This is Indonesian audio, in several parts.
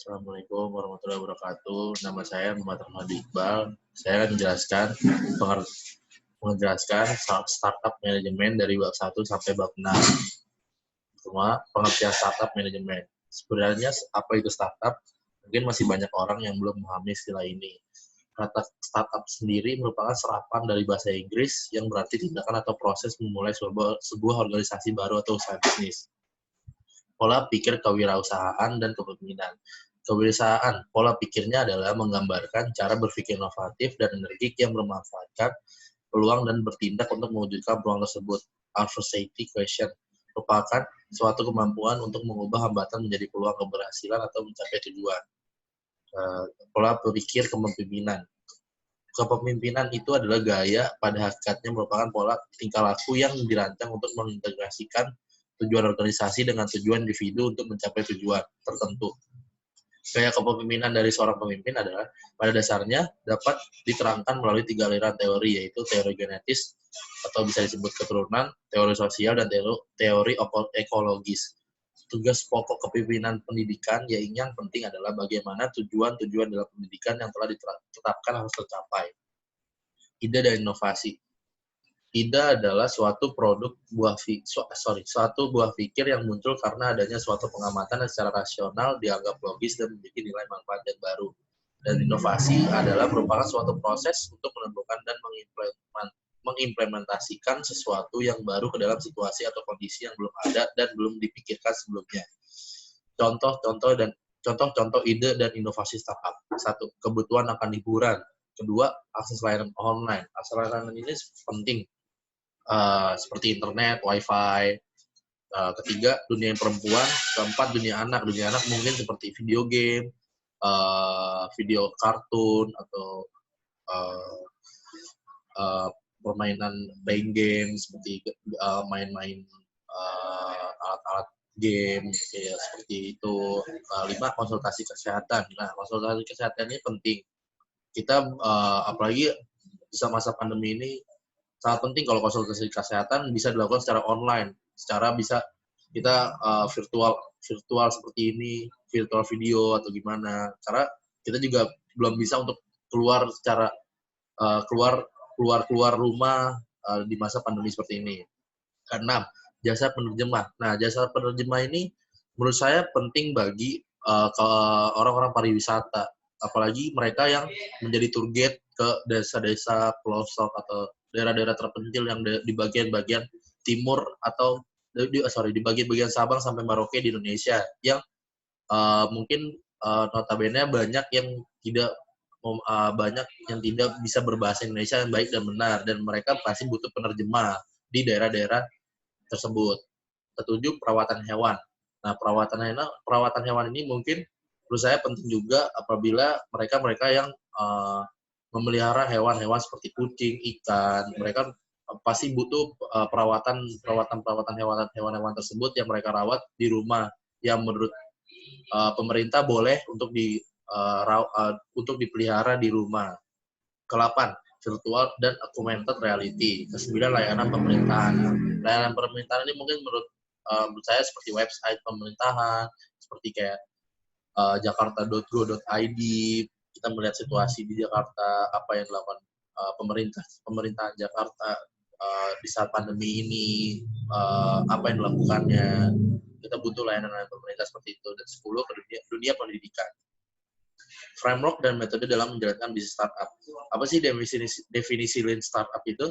Assalamualaikum warahmatullahi wabarakatuh. Nama saya Muhammad Rahmadi Iqbal. Saya akan menjelaskan startup manajemen dari bab 1 sampai bab 6. Semua pengertian startup manajemen. Sebenarnya apa itu startup? Mungkin masih banyak orang yang belum memahami istilah ini. Kata startup sendiri merupakan serapan dari bahasa Inggris yang berarti tindakan atau proses memulai sebuah organisasi baru atau usaha bisnis. Pola pikir kewirausahaan dan kepemimpinan. Kewirausahaan, pola pikirnya adalah menggambarkan cara berpikir inovatif dan energik yang memanfaatkan peluang dan bertindak untuk mewujudkan peluang tersebut. Adversity question merupakan suatu kemampuan untuk mengubah hambatan menjadi peluang keberhasilan atau mencapai tujuan. Pola berpikir kepemimpinan. Kepemimpinan itu adalah gaya, pada hakikatnya merupakan pola tingkah laku yang dirancang untuk mengintegrasikan tujuan organisasi dengan tujuan individu untuk mencapai tujuan tertentu. Gaya kepemimpinan dari seorang pemimpin adalah pada dasarnya dapat diterangkan melalui 3 aliran teori, yaitu teori genetis atau bisa disebut keturunan, teori sosial, dan teori ekologis. Tugas pokok kepemimpinan pendidikan yang penting adalah bagaimana tujuan-tujuan dalam pendidikan yang telah ditetapkan harus tercapai. Ide dan inovasi. Ide adalah suatu buah pikir yang muncul karena adanya suatu pengamatan yang secara rasional dianggap logis dan memiliki nilai manfaat yang baru. Dan inovasi adalah merupakan suatu proses untuk menentukan dan mengimplementasikan sesuatu yang baru ke dalam situasi atau kondisi yang belum ada dan belum dipikirkan sebelumnya. Contoh-contoh ide dan inovasi startup. 1. Kebutuhan akan hiburan. 2. Akses layanan online. Akses layanan ini penting. Seperti internet, wifi. 3. Dunia perempuan. 4. Dunia anak. Dunia anak mungkin seperti video game, video kartun, atau permainan playing game seperti main-main alat-alat game ya, seperti itu. 5. Konsultasi kesehatan. Nah, konsultasi kesehatan ini penting. Kita apalagi bisa masa pandemi ini sangat penting kalau konsultasi kesehatan bisa dilakukan secara online, secara bisa kita virtual seperti ini, virtual video atau gimana. Karena kita juga belum bisa untuk keluar secara keluar rumah di masa pandemi seperti ini. Keenam, jasa penerjemah. Nah, jasa penerjemah ini menurut saya penting bagi ke orang-orang pariwisata, apalagi mereka yang menjadi tour guide ke desa-desa pelosok atau daerah-daerah terpencil yang di bagian-bagian timur atau di bagian-bagian Sabang sampai Merauke di Indonesia yang mungkin notabene banyak yang tidak bisa berbahasa Indonesia yang baik dan benar, dan mereka pasti butuh penerjemah di daerah-daerah tersebut. Ketujuh, perawatan hewan. Nah, perawatan hewan ini mungkin menurut saya penting juga apabila mereka yang memelihara hewan-hewan seperti kucing, ikan. Mereka pasti butuh perawatan hewan-hewan tersebut yang mereka rawat di rumah, yang menurut pemerintah boleh untuk dipelihara di rumah. Ke-8, virtual dan augmented reality. Ke-9, layanan pemerintahan. Layanan pemerintahan ini mungkin menurut saya seperti website pemerintahan, seperti kayak jakarta.go.id. Kita melihat situasi di Jakarta, apa yang dilakukan pemerintahan Jakarta di saat pandemi ini, apa yang dilakukannya. Kita butuh layanan pemerintah seperti itu. Dan 10, ke dunia pendidikan. Framework dan metode dalam menjalankan bisnis startup. Apa sih definisi Lean Startup itu?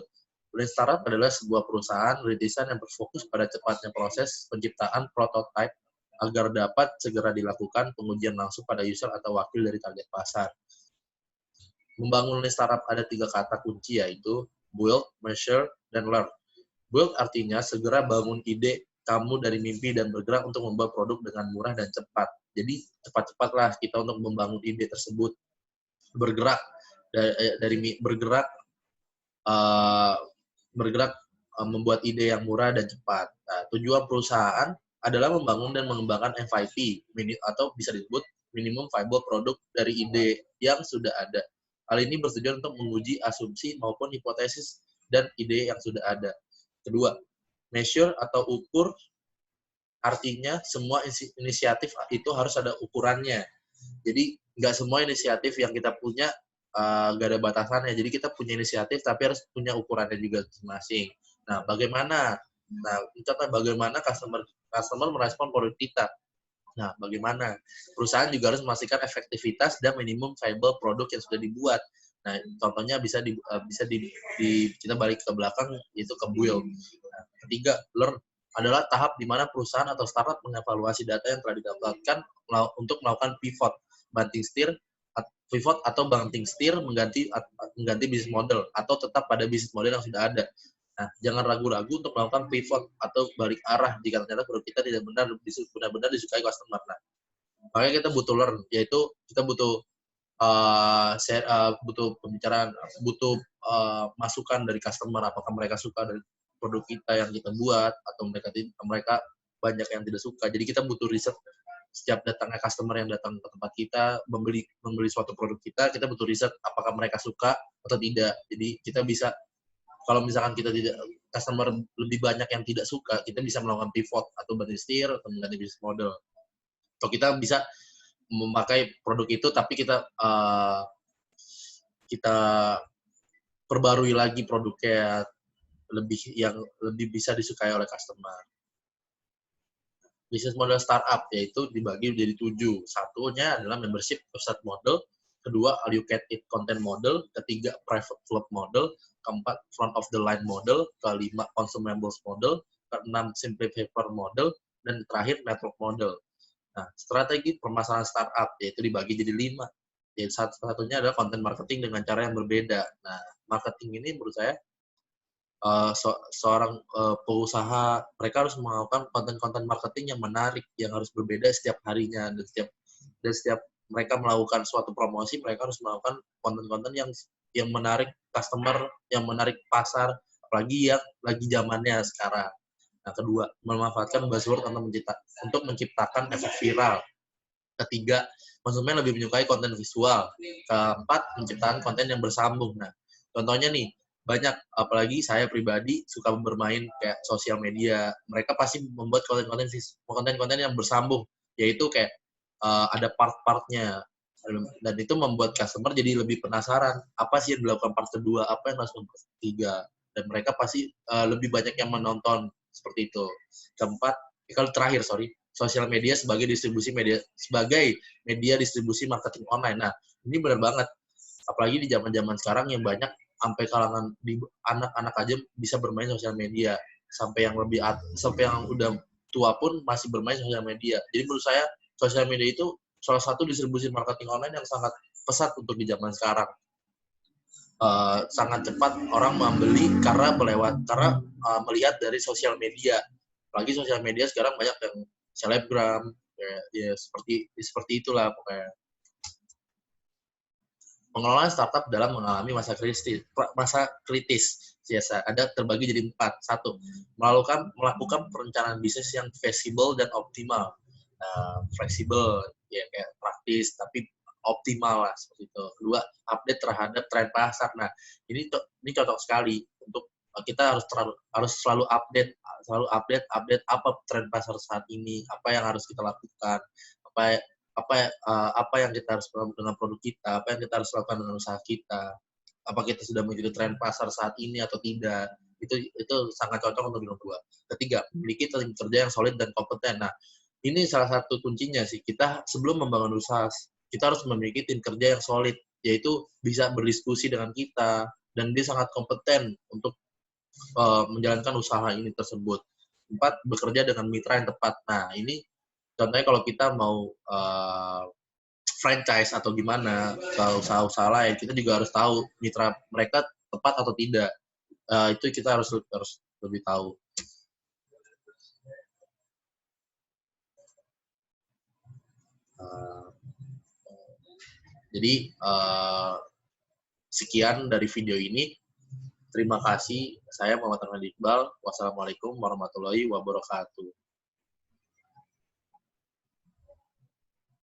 Lean Startup adalah sebuah perusahaan rintisan yang berfokus pada cepatnya proses penciptaan prototipe agar dapat segera dilakukan pengujian langsung pada user atau wakil dari target pasar. Membangun Lean Startup ada 3 kata kunci, yaitu build, measure, dan learn. Build artinya segera bangun ide kamu dari mimpi dan bergerak untuk membuat produk dengan murah dan cepat. Jadi cepat-cepatlah kita untuk membangun ide tersebut, bergerak membuat ide yang murah dan cepat. Nah, tujuan perusahaan adalah membangun dan mengembangkan MVP atau bisa disebut minimum viable product dari ide yang sudah ada. Hal ini bertujuan untuk menguji asumsi maupun hipotesis dan ide yang sudah ada. Kedua, measure atau ukur artinya semua inisiatif itu harus ada ukurannya. Jadi nggak semua inisiatif yang kita punya nggak ada batasannya. Jadi kita punya inisiatif tapi harus punya ukurannya juga masing-masing. Nah, bagaimana? Nah, contohnya bagaimana customer merespon produk kita. Nah, bagaimana? Perusahaan juga harus memastikan efektivitas dan minimum viable produk yang sudah dibuat. Nah, contohnya bisa kita balik ke belakang, itu ke build. Nah, ketiga, learn adalah tahap di mana perusahaan atau startup mengevaluasi data yang telah didapatkan untuk melakukan pivot atau banting setir mengganti bisnis model atau tetap pada bisnis model yang sudah ada. Nah, jangan ragu-ragu untuk melakukan pivot atau balik arah jika ternyata produk kita tidak benar-benar disukai customer. Nah, makanya kita butuh learn, yaitu kita butuh butuh pembicaraan, butuh masukan dari customer, apakah mereka suka dari produk kita yang kita buat atau mereka banyak yang tidak suka. Jadi kita butuh riset. Setiap datangnya customer yang datang ke tempat kita membeli suatu produk kita butuh riset apakah mereka suka atau tidak. Jadi kita bisa, kalau misalkan kita tidak, customer lebih banyak yang tidak suka, kita bisa melakukan pivot atau banting setir atau mengganti bisnis model. Atau kita bisa memakai produk itu tapi kita perbarui lagi produknya yang lebih bisa disukai oleh customer. Bisnis model startup yaitu dibagi menjadi 7. Satunya adalah membership first model, kedua allocated content model, ketiga private club model, keempat front of the line model, kelima consumables model, keenam simplifier model, dan terakhir network model. Nah, strategi permasalahan startup yaitu dibagi jadi 5. Jadi satunya adalah content marketing dengan cara yang berbeda. Nah, marketing ini menurut saya seorang pengusaha, mereka harus melakukan konten-konten marketing yang menarik, yang harus berbeda setiap harinya, dan setiap mereka melakukan suatu promosi, mereka harus melakukan konten-konten yang menarik customer, yang menarik pasar, apalagi yang lagi zamannya sekarang. Nah, kedua, memanfaatkan buzzword untuk menciptakan efek viral. Ketiga, konsumen lebih menyukai konten visual. Keempat, menciptakan konten yang bersambung. Nah, contohnya nih, banyak, apalagi saya pribadi suka bermain kayak sosial media. Mereka pasti membuat konten-konten yang bersambung, yaitu kayak ada part-partnya. Dan itu membuat customer jadi lebih penasaran, apa sih yang dilakukan part kedua, apa yang dilakukan part ketiga. Dan mereka pasti lebih banyak yang menonton, seperti itu. Keempat, kalau terakhir, sosial media sebagai media distribusi marketing online. Nah, ini benar banget. Apalagi di zaman-zaman sekarang yang banyak sampai kalangan anak-anak aja bisa bermain sosial media, sampai yang udah tua pun masih bermain sosial media. Jadi menurut saya sosial media itu salah satu distribusi marketing online yang sangat pesat untuk di zaman sekarang. Sangat cepat orang membeli karena melihat dari sosial media. Apalagi sosial media sekarang banyak yang selebgram, ya seperti itulah pokoknya. Pengelolaan startup dalam mengalami masa kritis biasa ada terbagi jadi 4. 1. Melakukan perencanaan bisnis yang fleksibel dan optimal. Fleksibel ya kayak praktis tapi optimal lah seperti itu. Kedua, update terhadap tren pasar. Nah, ini cocok sekali untuk kita harus selalu update apa tren pasar saat ini, apa yang harus kita lakukan, apa yang kita harus lakukan dengan produk kita, apa yang kita harus lakukan dengan usaha kita, apa kita sudah mengikuti tren pasar saat ini atau tidak. Itu sangat cocok untuk bidang 2. Ketiga, memiliki tim kerja yang solid dan kompeten. Nah, ini salah satu kuncinya sih. Kita sebelum membangun usaha, kita harus memiliki tim kerja yang solid, yaitu bisa berdiskusi dengan kita dan dia sangat kompeten untuk menjalankan usaha ini tersebut. 4, bekerja dengan mitra yang tepat. Nah, ini contohnya kalau kita mau franchise atau gimana, usaha-usaha lain, kita juga harus tahu mitra mereka tepat atau tidak. Itu kita harus lebih tahu. Jadi sekian dari video ini. Terima kasih. Saya Muhammad Rahman Iqbal. Wassalamualaikum warahmatullahi wabarakatuh.